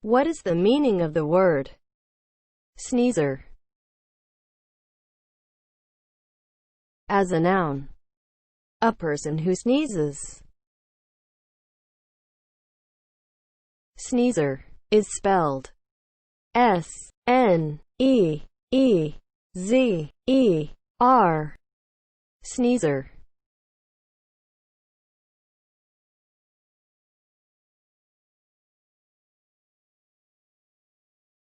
What is the meaning of the word sneezer? As a noun, a person who sneezes. Sneezer is spelled S-N-E-E-Z-E-R. Sneezer.